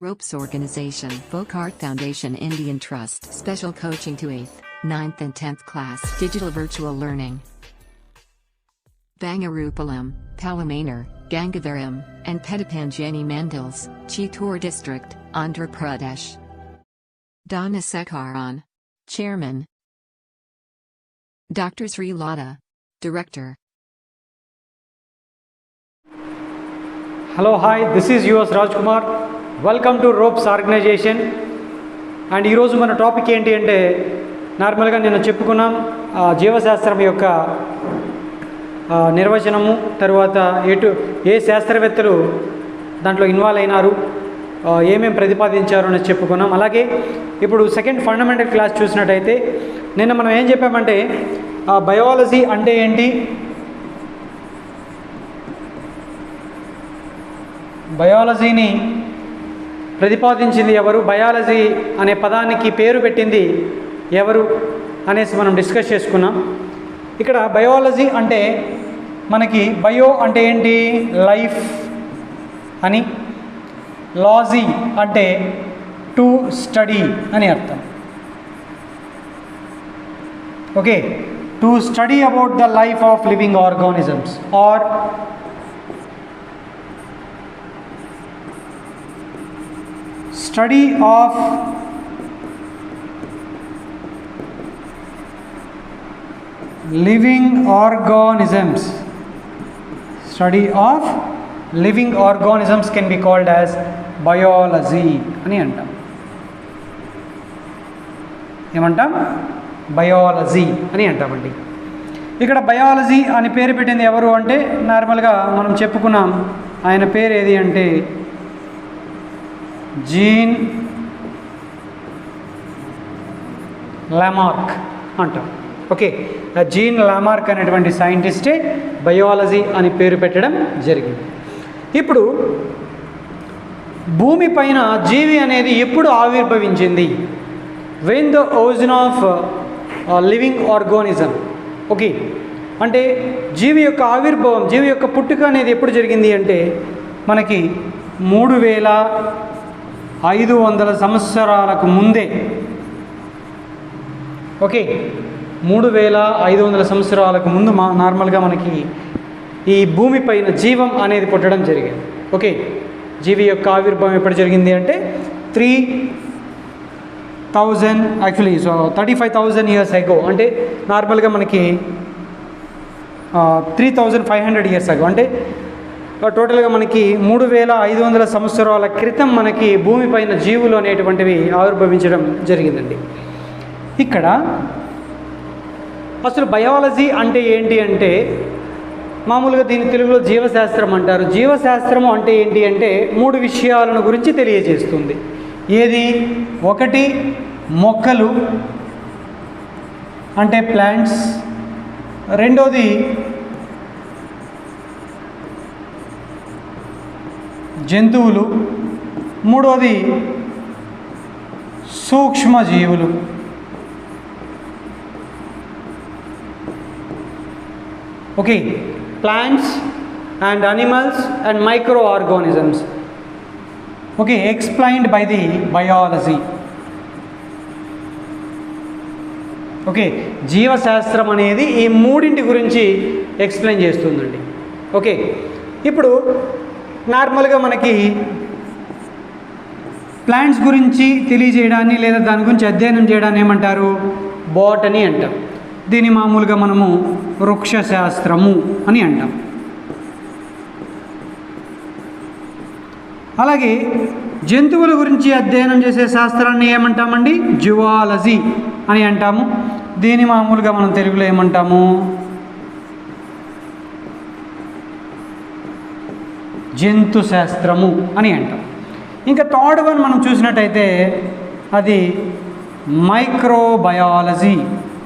Ropes Organization, Bokart Foundation Indian Trust, Special Coaching to 8th, 9th and 10th Class, Digital Virtual Learning. Bangarupalam, Palamanar, Gangavaram, and Petapanjani Mandals, Chittoor District, Andhra Pradesh. Donna Sekaran, Chairman. Dr. Sri Lata, Director. Hello, hi, this is yours Rajkumar. Welcome to Ropes organisation. And ఈరోజు మన topic ఏంటి అంటే, నార్మల్గా నేను చెప్పుకున్నాం జీవశాస్త్రం యొక్క నిర్వచనము, తర్వాత ఏ శాస్త్రవేత్తలు దాంట్లో ఇన్వాల్వ్ అయినారు, ఏమేమి ప్రతిపాదించారు అని చెప్పుకున్నాం. అలాగే ఇప్పుడు సెకండ్ ఫండమెంటల్ క్లాస్ చూసినట్టయితే నిన్న మనం ఏం చెప్పామంటే బయాలజీ అంటే ఏంటి, బయాలజీని ప్రతిపాదించింది ఎవరు, బయాలజీ అనే పదానికి పేరు పెట్టింది ఎవరు అనేసి మనం డిస్కస్ చేసుకున్నాం. ఇక్కడ బయాలజీ అంటే మనకి బయో అంటే ఏంటి, లైఫ్ అని, లాజీ అంటే టు స్టడీ అని అర్థం. Okay, to study about the life of living organisms or study of living organisms. Study of living organisms can be called as biology అని అంటాం. ఏమంటాం, బయాలజీ అని అంటామండి. ఇక్కడ బయాలజీ అని పేరు పెట్టింది ఎవరు అంటే, నార్మల్గా మనం చెప్పుకున్నాం ఆయన పేరు ఏది అంటే జీన్ లామార్క్ అంటాం. ఓకే, జీన్ లామార్క్ అనేటువంటి సైంటిస్టే బయాలజీ అని పేరు పెట్టడం జరిగింది. ఇప్పుడు భూమి పైన జీవి అనేది ఎప్పుడు ఆవిర్భవించింది, when the origin of living organism. Okay, అంటే జీవి యొక్క ఆవిర్భావం, జీవి యొక్క పుట్టుక అనేది ఎప్పుడు జరిగింది అంటే మనకి 3500 సంవత్సరాలకు ముందే. ఓకే, 3500 సంవత్సరాలకు ముందు నార్మల్గా మనకి ఈ భూమి పైన జీవం అనేది పుట్టడం జరిగింది. ఓకే, జీవి యొక్క ఆవిర్భావం ఎప్పుడు జరిగింది అంటే 3000 యాక్చువల్లీ 35,000 ఇయర్స్ అగో, అంటే నార్మల్గా మనకి 3500 ఇయర్స్ అగో, అంటే టోటల్గా మనకి 3500 సంవత్సరాల క్రితం మనకి భూమిపైన జీవులు అనేటువంటివి ఆవిర్భవించడం జరిగిందండి. ఇక్కడ అసలు బయాలజీ అంటే ఏంటి అంటే, మామూలుగా దీని తెలుగులో జీవశాస్త్రం అంటారు. జీవశాస్త్రము అంటే ఏంటి అంటే 3 విషయాలను గురించి తెలియజేస్తుంది. ఏది, ఒకటి మొక్కలు అంటే ప్లాంట్స్, రెండోది జంతువులు, మూడోది సూక్ష్మజీవులు. Okay, plants and animals and micro organisms. Okay, explained by the biology. Okay, జీవశాస్త్రం అనేది ఈ మూడింటి గురించి ఎక్స్ప్లెయిన్ చేస్తుందండి. ఓకే, ఇప్పుడు నార్మల్గా మనకి ప్లాంట్స్ గురించి తెలియజేయడాన్ని లేదా దాని గురించి అధ్యయనం చేయడాన్ని ఏమంటారు, బోటనీ అంటాం. దీన్ని మామూలుగా మనము వృక్షశాస్త్రము అని అంటాం. అలాగే జంతువుల గురించి అధ్యయనం చేసే శాస్త్రాన్ని ఏమంటామండి, జువాలజీ అని అంటాము. దీన్ని మామూలుగా మనం తెలుగులో ఏమంటాము, జంతు శాస్త్రము అని అంటాం. ఇంకా థర్డ్ వన్ మనం చూసినట్టయితే అది మైక్రోబయాలజీ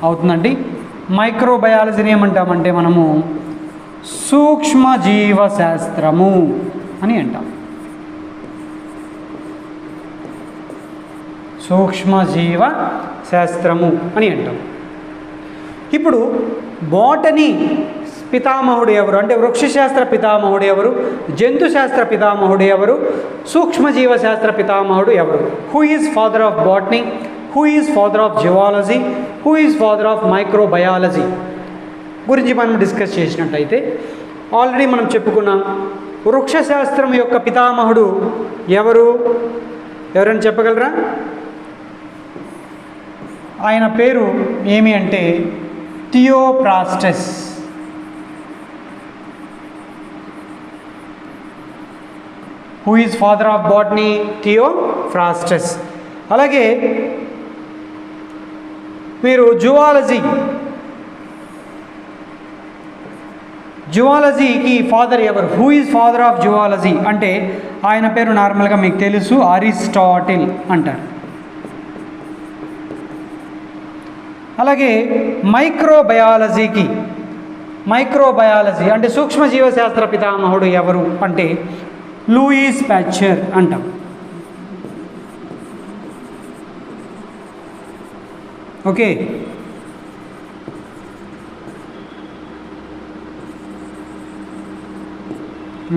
అవుతుందండి. మైక్రోబయాలజీని ఏమంటామంటే మనము సూక్ష్మజీవ శాస్త్రము అని అంటాం. సూక్ష్మజీవ శాస్త్రము అని అంటాం. ఇప్పుడు బోటనీ పితామహుడు ఎవరు అంటే వృక్షశాస్త్ర పితామహుడు ఎవరు, జంతు శాస్త్ర పితామహుడు ఎవరు, సూక్ష్మజీవ శాస్త్ర పితామహుడు ఎవరు. Who is father of botany, who is father of geology, who is father of microbiology గురించి మనం డిస్కస్ చేసినట్టయితే ఆల్రెడీ మనం చెప్పుకున్నాం. వృక్షశాస్త్రం యొక్క పితామహుడు ఎవరు, ఎవరైనా చెప్పగలరా? ఆయన పేరు ఏమి అంటే Theophrastus. Who is father of botany? Theophrastus. అలాగే మీరు జువాలజీకి ఫాదర్ ఎవరు? Who is father of zoology అంటే ఆయన పేరు నార్మల్గా మీకు తెలుసు, అరిస్టాటిల్ అంటారు. అలాగే మైక్రోబయాలజీ అంటే సూక్ష్మజీవశాస్త్ర పితామహుడు ఎవరు అంటే లూయిస్ ప్యాస్చర్ అంటాం. ఓకే,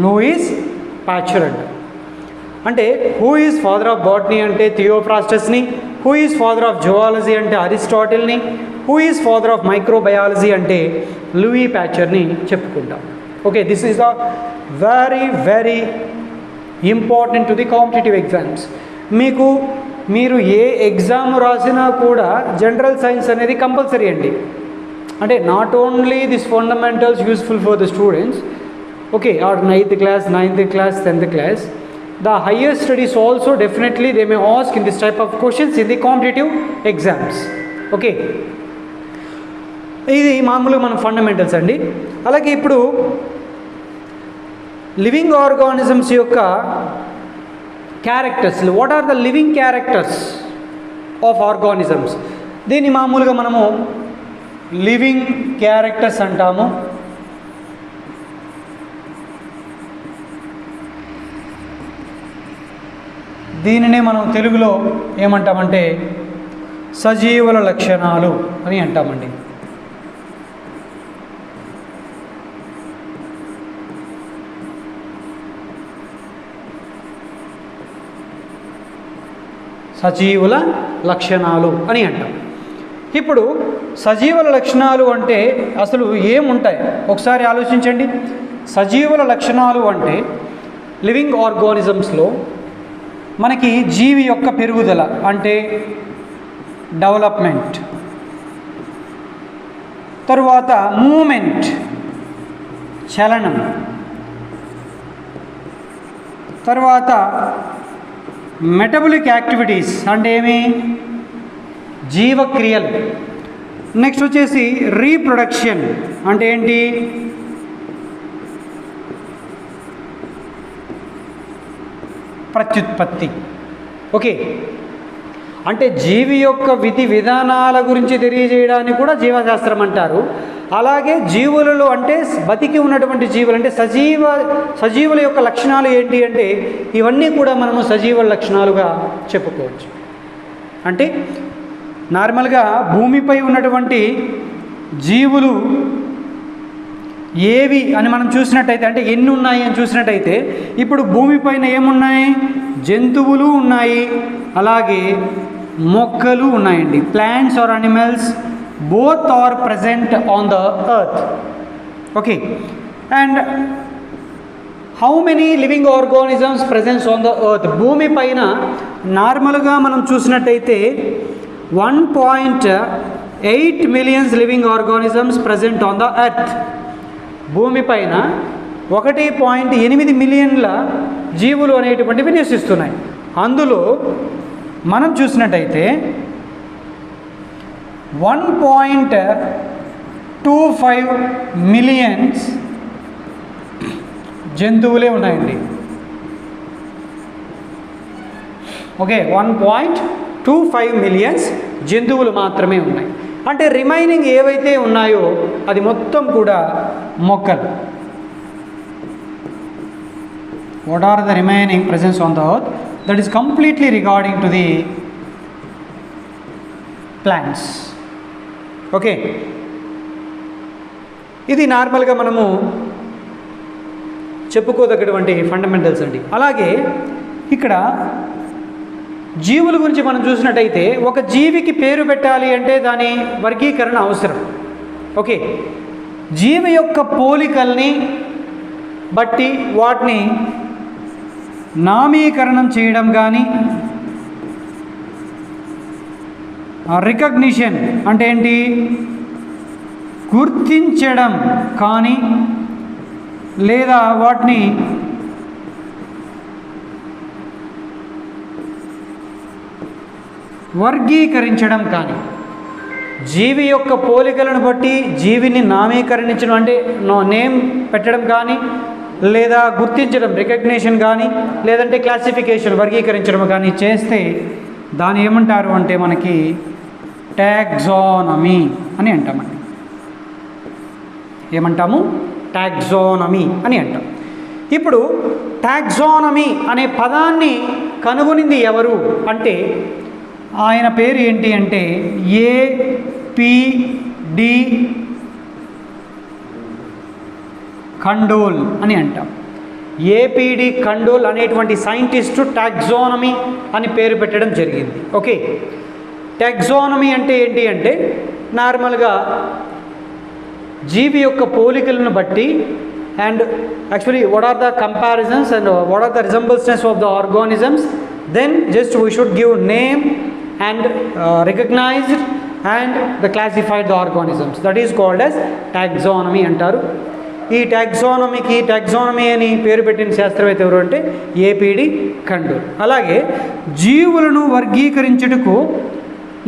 లూయిస్ ప్యాస్చర్ అంటాం. అంటే who is father of botany అంటే థియోఫ్రాస్టస్ని, who is father of zoology అంటే అరిస్టాటిల్ని, who is father of microbiology అంటే లూయి ప్యాస్చర్ని చెప్పుకుంటాం. Okay, this is the very very important to the competitive exams. మీరు ఏ ఎగ్జామ్ రాసినా కూడా జనరల్ సైన్స్ అనేది కంపల్సరీ అండి. అంటే not only this fundamentals useful for the students, okay, or 9th class, 10th class. The higher studies also definitely they may ask in this type of questions in the competitive exams. Okay, ఇది మామూలుగా మన fundamentals అండి. అలాగే ఇప్పుడు living organisms యొక్క characters, what are the living characters of organisms? దీన్ని మామూలుగా మనము లివింగ్ క్యారెక్టర్స్ అంటాము. దీనినే మనం తెలుగులో ఏమంటామంటే సజీవుల లక్షణాలు అని అంటామండి. సజీవుల లక్షణాలు అని అంటాం. ఇప్పుడు సజీవుల లక్షణాలు అంటే అసలు ఏముంటాయి ఒకసారి ఆలోచించండి. సజీవుల లక్షణాలు అంటే లివింగ్ ఆర్గానిజమ్స్లో మనకి జీవి యొక్క పెరుగుదల అంటే డెవలప్మెంట్, తరువాత మూమెంట్ చలనం, తర్వాత మెటబలిక్ యాక్టివిటీస్ అంటే ఏమి జీవక్రియలు, నెక్స్ట్ వచ్చేసి రీప్రొడక్షన్ అంటే ఏంటి ప్రత్యుత్పత్తి. ఓకే, అంటే జీవి యొక్క విధి విధానాల గురించి తెలియజేయడానికి కూడా జీవశాస్త్రం అంటారు. అలాగే జీవులలో అంటే బతికి ఉన్నటువంటి జీవులు అంటే సజీవుల యొక్క లక్షణాలు ఏంటి అంటే ఇవన్నీ కూడా మనము సజీవుల లక్షణాలుగా చెప్పుకోవచ్చు. అంటే నార్మల్గా భూమిపై ఉన్నటువంటి జీవులు ఏవి అని మనం చూసినట్టయితే అంటే ఎన్ని ఉన్నాయి అని చూసినట్టయితే ఇప్పుడు భూమిపైన ఏమున్నాయి? జంతువులు ఉన్నాయి, అలాగే మొక్కలు ఉన్నాయండి. Plants or animals both are present on the earth. Okay, and how many living organisms presence on the earth? భూమి పైన నార్మల్గా మనం చూసినట్టయితే 1.8 millions living organisms present on the earth. భూమి పైన 1.8 మిలియన్ల జీవులు అనేటువంటివి నివసిస్తున్నాయి. అందులో మనం చూసినట్టయితే 1.25 మిలియన్స్ జంతువులే ఉన్నాయండి. ఓకే, 1.25 మిలియన్స్ జంతువులు మాత్రమే ఉన్నాయి. అంటే రిమైనింగ్ ఏవైతే ఉన్నాయో అది మొత్తం కూడా మొక్కలు. What are the remaining presence on the earth? That is completely regarding to the plants. Okay, ఇది నార్మల్గా మనము చెప్పుకోదగ్గటువంటి ఫండమెంటల్స్ అండి. అలాగే ఇక్కడ జీవుల గురించి మనం చూసినట్టయితే ఒక జీవికి పేరు పెట్టాలి అంటే దాని వర్గీకరణ అవసరం. ఓకే, జీవి యొక్క పోలికల్ని బట్టి వాటిని నామీకరణం చేయడం కానీ, రికగ్నిషన్ అంటే ఏంటి, గుర్తించడం కానీ, లేదా వాటిని వర్గీకరించడం కానీ, జీవి యొక్క పోలికలను బట్టి జీవిని నామీకరించడం అంటే నేమ్ పెట్టడం కానీ, లేదా గుర్తించడం రికగ్నిషన్ కానీ, లేదంటే క్లాసిఫికేషన్ వర్గీకరించడం కానీ చేస్తే దాన్ని ఏమంటారు అంటే మనకి టాక్సానమీ అని అంటామండి. ఏమంటాము? టాక్సానమీ అని అంటాం. ఇప్పుడు టాక్సానమీ అనే పదాన్ని కనుగొనింది ఎవరు అంటే ఆయన పేరు ఏంటి అంటే ఏపిడి ఖండోల్ అని అంటాం. ఏపిడి ఖండోల్ అనేటువంటి సైంటిస్టు టాక్సానమీ అని పేరు పెట్టడం జరిగింది. ఓకే, టాక్సానమీ అంటే ఏంటి అంటే నార్మల్గా జీవి యొక్క పోలికలను బట్టి and actually what are the comparisons and what are the resemblesness of the organisms, then just we should give name and recognized and the classified the organisms, that is called as taxonomy అంటారు. ఈ taxonomy అని పేరు పెట్టిన శాస్త్రవేత్త ఎవరు అంటే ఏపిడి ఖండోల్. అలాగే జీవులను వర్గీకరించుటకు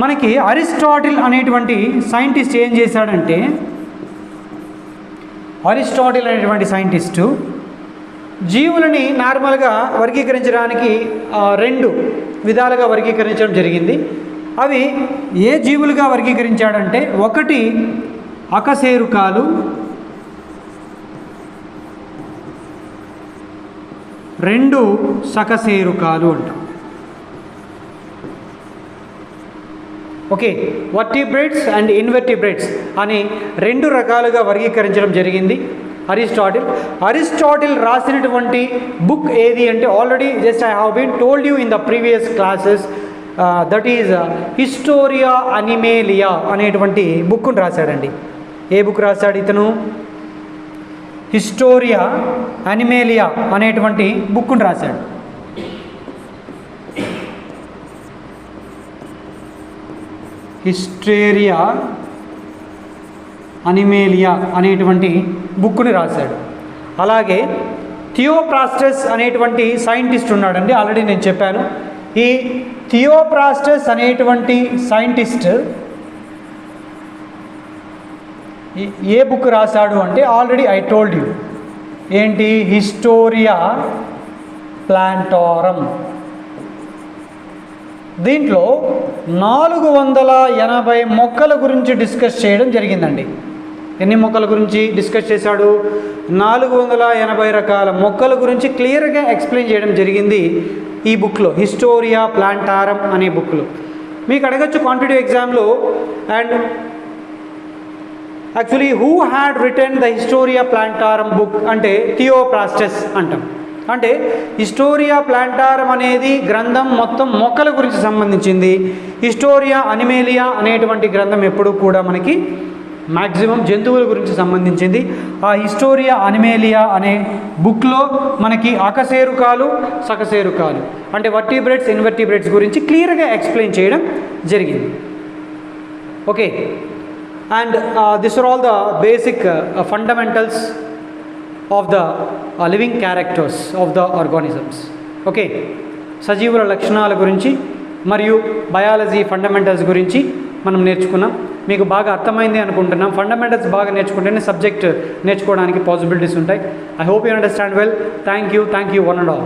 మనకి అరిస్టాటిల్ అనేటువంటి సైంటిస్ట్ ఏం చేశాడంటే, అరిస్టాటిల్ అనేటువంటి సైంటిస్టు జీవులని నార్మల్గా వర్గీకరించడానికి 2 విధాలుగా వర్గీకరించడం జరిగింది. అవి ఏ జీవులుగా వర్గీకరించాడంటే, ఒకటి అకశేరుకాలు, 2 సకశేరుకాలు అంటాం. ఓకే, వర్టిబ్రేట్స్ అండ్ ఇన్వర్టిబ్రేట్స్ అని 2 రకాలుగా వర్గీకరించడం జరిగింది అరిస్టాటిల్ రాసినటువంటి బుక్ ఏది అంటే, already just I have been told you in the previous classes, that is Historia Animalia అనేటువంటి బుక్ను రాశాడండి. ఏ బుక్ రాశాడు ఇతను? హిస్టోరియా అనిమేలియా అనేటువంటి బుక్ను రాశాడు. హిస్టోరియా అనిమేలియా అనేటువంటి బుక్ని రాశాడు. అలాగే థియోప్రాస్టస్ అనేటువంటి సైంటిస్ట్ ఉన్నాడండి, ఆల్రెడీ నేను చెప్పాను. ఈ థియోప్రాస్టస్ అనేటువంటి సైంటిస్ట్ ఏ బుక్ రాశాడు అంటే, ఆల్రెడీ ఐ టోల్డ్ యూ ఏంటి, హిస్టోరియా ప్లాంటారం. దీంట్లో 480 మొక్కల గురించి డిస్కస్ చేయడం జరిగిందండి. ఎన్ని మొక్కల గురించి డిస్కస్ చేశాడు? 480 రకాల మొక్కల గురించి క్లియర్గా ఎక్స్ప్లెయిన్ చేయడం జరిగింది ఈ బుక్లో, హిస్టోరియా ప్లాంటారం అనే బుక్లో. మీకు అడగచ్చు కాంపిటేటివ్ ఎగ్జామ్లో, and actually who had written the Historia Plantarum book అంటే థియోప్రాస్టస్ అంటాం. అంటే హిస్టోరియా ప్లాంటారం అనేది గ్రంథం మొత్తం మొక్కల గురించి సంబంధించింది. హిస్టోరియా అనిమేలియా అనేటువంటి గ్రంథం ఎప్పుడు కూడా మనకి మ్యాక్సిమం జంతువుల గురించి సంబంధించింది. ఆ హిస్టోరియా అనిమేలియా అనే బుక్లో మనకి అకశేరుకాలు, సకశేరుకాలు అంటే వర్టిబ్రేట్స్, ఇన్వర్టిబ్రేట్స్ గురించి క్లియర్గా ఎక్స్ప్లెయిన్ చేయడం జరిగింది. Okay, and this are all the basic fundamentals of the living characters of the organisms. Okay, సజీవుల లక్షణాల గురించి మరియు బయాలజీ ఫండమెంటల్స్ గురించి మనం నేర్చుకున్నాం. మీకు బాగా అర్థమైంది అనుకుంటున్నాం. ఫండమెంటల్స్ బాగా నేర్చుకుంటేనే సబ్జెక్ట్ నేర్చుకోవడానికి పాసిబిలిటీస్ ఉంటాయి. I hope you understand well. Thank you one and all.